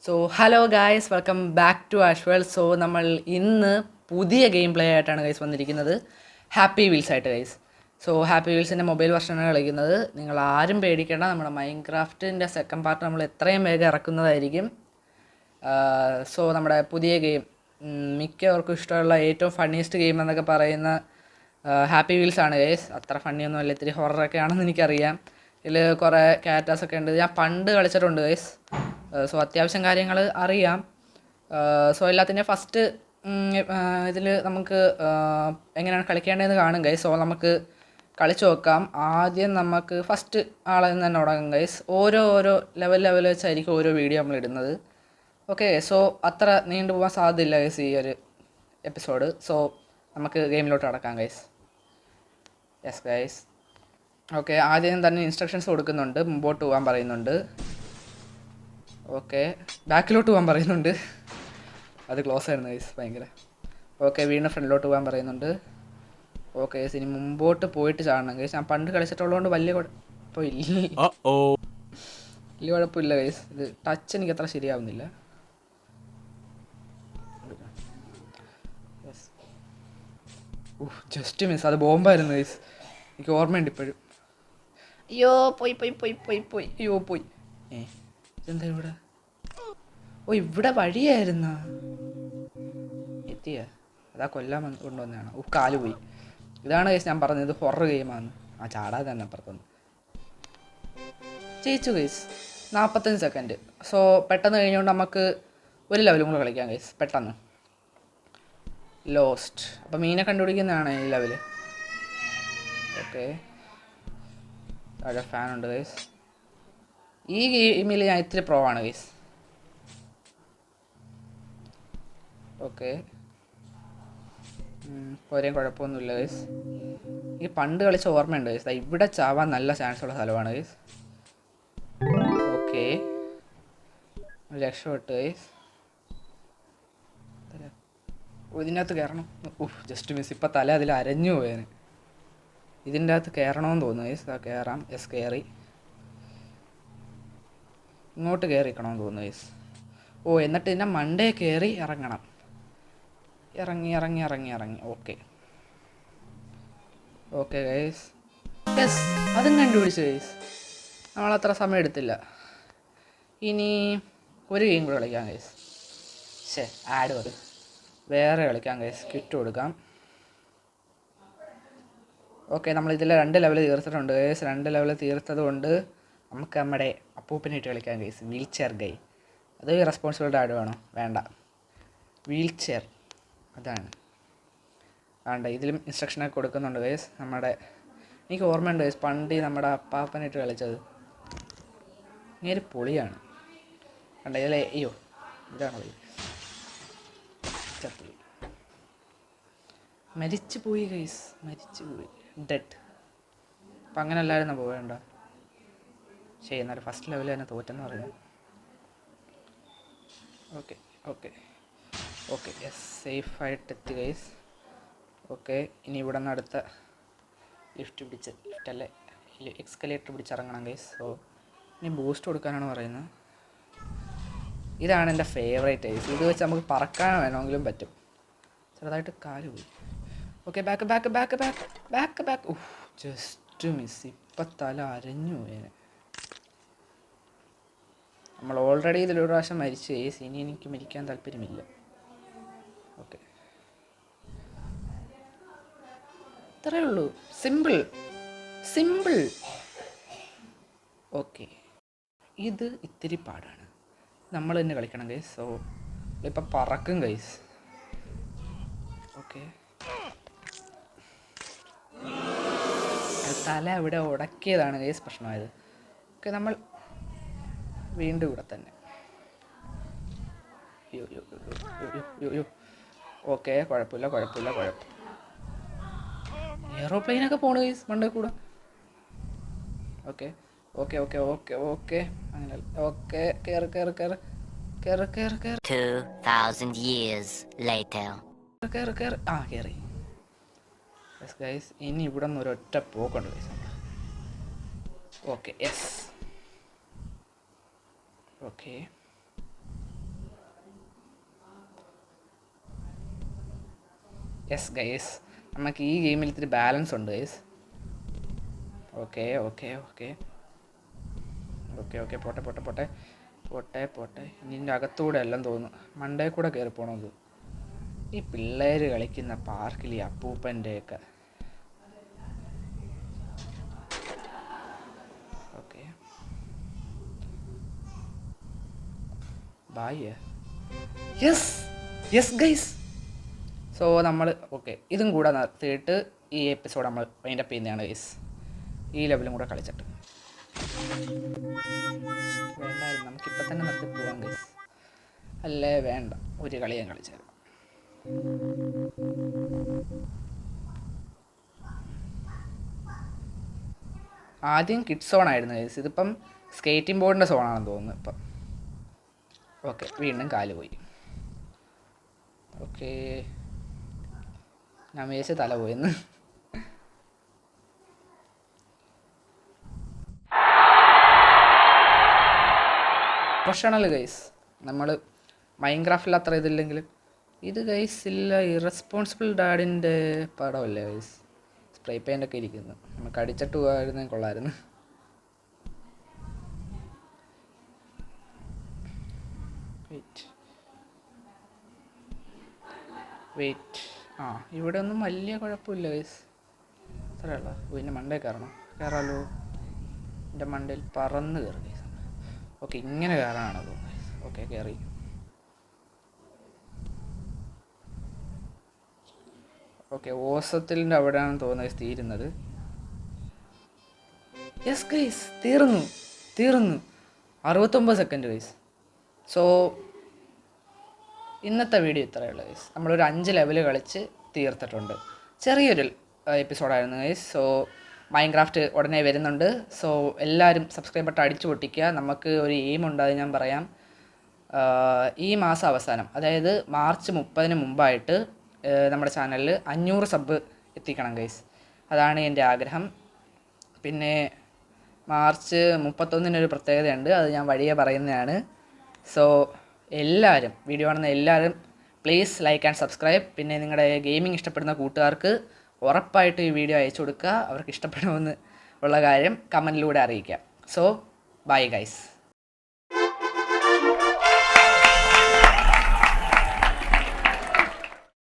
So hello guys, welcome back to Ashwal. So നമ്മൾ ഇന്ന് പുതിയ ഗെയിം പ്ലേ ആയിട്ടാണ് ഗൈസ് വന്നിരിക്കുന്നത്, ഹാപ്പി വീൽസ് ആയിട്ട് ഗൈസ്. സോ ഹാപ്പി വീൽസിൻ്റെ മൊബൈൽ വെർഷനാണ് കളിക്കുന്നത്. നിങ്ങൾ ആരും പേടിക്കേണ്ട, നമ്മുടെ മൈൻക്രാഫ്റ്റിൻ്റെ സെക്കൻഡ് പാർട്ട് നമ്മൾ എത്രയും വേഗം ഇറക്കുന്നതായിരിക്കും. സോ നമ്മുടെ പുതിയ ഗെയിം മിക്കവർക്കും ഇഷ്ടമുള്ള ഏറ്റവും ഫണ്ണിയസ്റ്റ് ഗെയിം എന്നൊക്കെ പറയുന്ന ഹാപ്പി വീൽസ് ആണ് ഗൈസ്. അത്ര ഫണ്ണിയൊന്നും അല്ല, ഇത്തിരി ഹൊററൊക്കെ ആണെന്ന് എനിക്കറിയാം. ഇതിൽ കുറേ ക്യാരക്ടേഴ്സൊക്കെ ഉണ്ട്. ഞാൻ പണ്ട് കളിച്ചിട്ടുണ്ട് ഗൈസ്. സോ അത്യാവശ്യം കാര്യങ്ങൾ അറിയാം. സോ എല്ലാത്തിൻ്റെ ഫസ്റ്റ് ഇതിൽ നമുക്ക് എങ്ങനെയാണ് കളിക്കേണ്ടതെന്ന് കാണും ഗൈസ്. സോ നമുക്ക് കളിച്ച് നോക്കാം. ആദ്യം നമുക്ക് ഫസ്റ്റ് ആളിൽ നിന്ന് തന്നെ തുടങ്ങും ഗൈസ്. ഓരോ ലെവൽ വെച്ചായിരിക്കും ഓരോ വീഡിയോ നമ്മൾ ഇടുന്നത്. ഓക്കെ, സോ അത്ര നീണ്ടു പോകാൻ സാധ്യതയില്ല ഗൈസ് ഈ ഒരു എപ്പിസോഡ്. സോ നമുക്ക് ഗെയിമിലോട്ട് കടക്കാം ഗൈസ്. Yes guys. ഓക്കെ, ആദ്യം തന്നെ ഇൻസ്ട്രക്ഷൻസ് കൊടുക്കുന്നുണ്ട്. മുമ്പോട്ട് പോകാൻ പറയുന്നുണ്ട്. ഓക്കെ, ബാക്കിലോട്ട് പോകാൻ പറയുന്നുണ്ട്. അത് ക്ലോസ് ആയിരുന്നു ഗൈസ്, ഭയങ്കര. ഓക്കെ, വീണ്ടും ഫ്രണ്ടിലോട്ട് പോകാൻ പറയുന്നുണ്ട്. ഓക്കെ ഗൈസ്, ഇനി മുമ്പോട്ട് പോയിട്ട് ചാടണം ഗൈസ്. ഞാൻ പണ്ട് കളിച്ചിട്ടുള്ളതുകൊണ്ട് വലിയ കുഴപ്പമില്ല ഗൈസ്. ഇത് ടച്ച് എനിക്ക് അത്ര ശരിയാവുന്നില്ല. Just miss. അത് ബോംബായിരുന്നു ഗൈസ്, എനിക്ക് ഓർമ്മയുണ്ട് ഇപ്പോഴും. അയ്യോ പോയി. അയ്യോ പോയി. ഇതെന്താ ഇവിടെ? ഓ, ഇവിടെ വഴിയായിരുന്ന എത്തിയ അതാ കൊല്ലാൻ കൊണ്ടുവന്നതാണ്. കാല് പോയി. ഇതാണ് ഗൈസ് ഞാൻ പറഞ്ഞത്, ഹൊറർ ഗെയിമാണ്. ചാടാതെ തന്നെ അപ്പുറത്തുനിന്ന് ജയിച്ചു ഗൈസ്. 45 സെക്കൻഡ്. സോ പെട്ടെന്ന് കഴിഞ്ഞുകൊണ്ട് നമുക്ക് ഒരു ലെവലും കൂടെ കളിക്കാം ഗൈസ്, പെട്ടെന്ന്. ലോസ്റ്റ്. അപ്പം മീനെ കണ്ടുപിടിക്കുന്നതാണ് ഈ ലെവല്. ഓക്കെ, താഴെ ഫാനുണ്ട് ഗൈസ്. ഈ ഗെയിമിൽ ഞാൻ ഇത്തിരി പ്രോ ആണ് ഗൈസ്. ഓക്കെ, പോരെയും കുഴപ്പമൊന്നുമില്ല ഗൈസ്. ഈ പണ്ട് കളിച്ച ഓർമ്മയുണ്ട് ഗൈസ്. ഇവിടെ ചാവാൻ നല്ല ചാൻസ് ഉള്ള സ്ഥലമാണ് ഗൈസ്. ഓക്കെ, രക്ഷപ്പെട്ടു ഗൈസ്. ഇതിൻ്റെ അകത്ത് കയറണം. Just miss. ഇപ്പം തല അതിൽ അരഞ്ഞു പോയേന്. ഇതിൻ്റെ അകത്ത് കയറണമെന്ന് തോന്നുന്നു ഗൈസ്. കയറാം. യെസ്, കയറി. ഇങ്ങോട്ട് കയറിക്കണമെന്ന് തോന്നുന്നു ഗൈസ്. എന്നിട്ട് ഇതിൻ്റെ മണ്ടേ കയറി ഇറങ്ങണം. ഇറങ്ങി. Okay guys. യെസ്, അതും കണ്ടുപിടിച്ചു ഗൈസ്. നമ്മളത്ര സമയം എടുത്തില്ല. ഇനി ഒരു ഗെയിം കൂടെ കളിക്കാം ഗൈസ്. ആഡ് വരും. വേറെ കളിക്കാം ഗൈസ്. കിറ്റ് കൊടുക്കാം. ഓക്കെ, നമ്മളിതിൽ 2 ലെവൽ തീർത്തിട്ടുണ്ട് ഗൈസ്. 2 ലെവൽ തീർത്തത് കൊണ്ട് നമുക്ക് നമ്മുടെ അപ്പൂപ്പനായിട്ട് കളിക്കാം ഗൈസ്. വീൽ ചെയർ ഗൈ. അത് റെസ്പോൺസിബിലിറ്റി ആഡ് വേണോ? വേണ്ട. വീൽ ചെയർ അതാണ് വേണ്ട. ഇതിലും ഇൻസ്ട്രക്ഷനൊക്കെ കൊടുക്കുന്നുണ്ട് ഗൈസ്. എനിക്ക് ഓർമ്മയുണ്ട് ഗൈസ്, പണ്ട് നമ്മുടെ അപ്പാപ്പനായിട്ട് കളിച്ചത്. ഇങ്ങനെ പൊളിയാണ് കണ്ട. ഇതിലെ അയ്യോ, ഇതാണ് പോയി. ചത്തുപോയി. മരിച്ചു പോയി ഗൈസ്, ഡെഡ്. അപ്പം അങ്ങനെ അല്ലായിരുന്നു പോവേണ്ട. എന്നാലും ഫസ്റ്റ് ലെവലിൽ തന്നെ തോറ്റെന്ന് പറയുന്നത്. ഓക്കെ യെസ്, സേഫായിട്ട് എത്തി ഗൈസ്. ഓക്കെ, ഇനി ഇവിടെ നിന്ന് അടുത്ത ലിഫ്റ്റല്ലേ എക്സ്കലേറ്റർ പിടിച്ചിറങ്ങണം ഗൈസ്. സോ ഇനി ബൂസ്റ്റ് കൊടുക്കാനാണ് പറയുന്നത്. ഇതാണ് എൻ്റെ ഫേവറേറ്റ് ഗൈസ്. ഇത് വെച്ച് നമുക്ക് പറക്കാൻ വേണമെങ്കിലും പറ്റും. ചെറുതായിട്ട് കാല് പോയി. Okay, back. Just miss. ഇപ്പം തല അരഞ്ഞു പോയേനെ. നമ്മൾ ഓൾറെഡി ഇതിലൊരു പ്രാവശ്യം മരിച്ചു ഗൈസ്. ഇനി എനിക്ക് മരിക്കാൻ താല്പര്യമില്ല. ഓക്കെ, ഇത്രയേ ഉള്ളൂ. സിമ്പിൾ. ഓക്കെ, ഇത് ഇത്തിരി പാടാണ്. നമ്മൾ തന്നെ കളിക്കണം ഗൈസ്. സോ ഇപ്പം പറക്കും ഗൈസ്. ഓക്കെ, തല ഇവിടെ ഉടക്കിയതാണ് ഗൈസ് പ്രശ്നമായത്. ഓക്കെ, നമ്മൾ വീണ്ടും ഇവിടെ തന്നെ. ഓക്കെ, കുഴപ്പമില്ല. എയറോപ്ലെയിനൊക്കെ പോണു ഗൈസ് മണ്ടേ കൂടെ. ഓക്കെ. അങ്ങനെ ഓക്കെ, കയറ്. 2000 years later. കയറി. യെസ് ഗൈസ്, ഇനി ഇവിടെ നിന്ന് ഒരൊറ്റ പോക്കുണ്ട് guys. Okay, yes. Okay, yes guys, നമുക്ക് ഈ ഗെയിമിൽ ഇത്തിരി ബാലൻസ് ഉണ്ട് guys. Okay okay okay okay okay പോട്ടെ പോട്ടെ പോട്ടെ പോട്ടെ പോട്ടെ. ഇതിൻ്റെ അകത്തൂടെ എല്ലാം തോന്നുന്നു, മണ്ടേ കൂടെ കയറി പോകണത്. ഈ പിള്ളേർ കളിക്കുന്ന പാർക്കിൽ ഈ അപ്പൂപ്പൻ്റെയൊക്കെ. Okay bye. Yes yes guys. So നമ്മൾ ഓക്കെ ഇതും കൂടെ നിർത്തിയിട്ട് ഈ എപ്പിസോഡ് നമ്മൾ വൈൻഡപ്പ് ചെയ്യുന്നതാണ് ഗൈസ്. ഈ ലെവലും കൂടെ കളിച്ചിട്ട് വേണ്ടായിരുന്നു, നമുക്കിപ്പോൾ തന്നെ നിർത്തി പോവാം ഗൈസ്. അല്ലേ വേണ്ട, ഒരു കളി ഞാൻ കളിച്ചത്. ആദ്യം കിഡ്സ് സോൺ ആയിരുന്നു ഗൈസ്, ഇതിപ്പം സ്കേറ്റിംഗ് ബോർഡിൻ്റെ സോണാണെന്ന് തോന്നുന്നു ഇപ്പം. ഓക്കെ വീണ്ടും കാല് പോയി. ഓക്കെ ഞാൻ വിചാരിച്ച തല പോയെന്ന്. പ്രൊഫഷണൽ ഗൈസ്, നമ്മൾ മൈൻക്രാഫ്റ്റിൽ അത്ര ഇതില്ലെങ്കിലും ഇത് ഗൈസ് ഇല്ല. ഇറസ്പോൺസിബിൾ ഡാഡിൻ്റെ പടമല്ലേ ഗൈസ്, സ്പ്രേ പെയിൻ്റൊക്കെ ഇരിക്കുന്നു. നമുക്ക് അടിച്ചിട്ട് പോകാമായിരുന്നു, കൊള്ളായിരുന്നു. വെയിറ്റ് ആ ഇവിടെ ഒന്നും വലിയ കുഴപ്പമില്ല ഗൈസ്. അത്രയുള്ള പിന്നെ മണ്ടേ കയറാമല്ലോ. എൻ്റെ മണ്ടയിൽ പറന്ന് കയറി ഗൈസ്. ഓക്കെ ഇങ്ങനെ കയറാനാണോ തോന്നുന്നത്. ഓക്കെ കയറി. ഓക്കെ ഓസത്തിൻ്റെ അവിടെയാണെന്ന് തോന്നുന്നത് തീരുന്നത്. യെസ് ഗൈസ് തീർന്നു 69 സെക്കൻഡ് ഗൈസ്. സോ ഇന്നത്തെ വീഡിയോ ഇത്രയേ ഉള്ളൂ ഗൈസ്. നമ്മളൊരു 5 ലെവൽ കളിച്ച് തീർത്തിട്ടുണ്ട്. ചെറിയൊരു എപ്പിസോഡായിരുന്നു ഗൈസ്. സോ മൈൻക്രാഫ്റ്റ് ഉടനെ വരുന്നുണ്ട്. സോ എല്ലാവരും സബ്സ്ക്രൈബ് ബട്ടൺ അടിച്ചു പൊട്ടിക്കുക. നമുക്ക് ഒരു എയിമുണ്ട്, അത് ഞാൻ പറയാം. ഈ മാസം അവസാനം, അതായത് മാർച്ച് 30-ന് മുമ്പായിട്ട് നമ്മുടെ ചാനലിൽ 500 സബ് എത്തിക്കണം ഗൈസ്. അതാണ് എൻ്റെ ആഗ്രഹം. പിന്നെ മാർച്ച് 31-നൊരു പ്രത്യേകതയുണ്ട്, അത് ഞാൻ വഴിയെ പറയുന്നതാണ്. സോ എല്ലാവരും വീഡിയോ കാണുന്ന എല്ലാവരും പ്ലീസ് ലൈക്ക് ആൻഡ് സബ്സ്ക്രൈബ്. പിന്നെ നിങ്ങളുടെ ഗെയിമിംഗ് ഇഷ്ടപ്പെടുന്ന കൂട്ടുകാർക്ക് ഉറപ്പായിട്ട് ഈ വീഡിയോ അയച്ചു കൊടുക്കുക. അവർക്ക് ഇഷ്ടപ്പെടുമെന്ന് ഉള്ള കാര്യം കമൻറ്റിലൂടെ അറിയിക്കുക. So bye guys.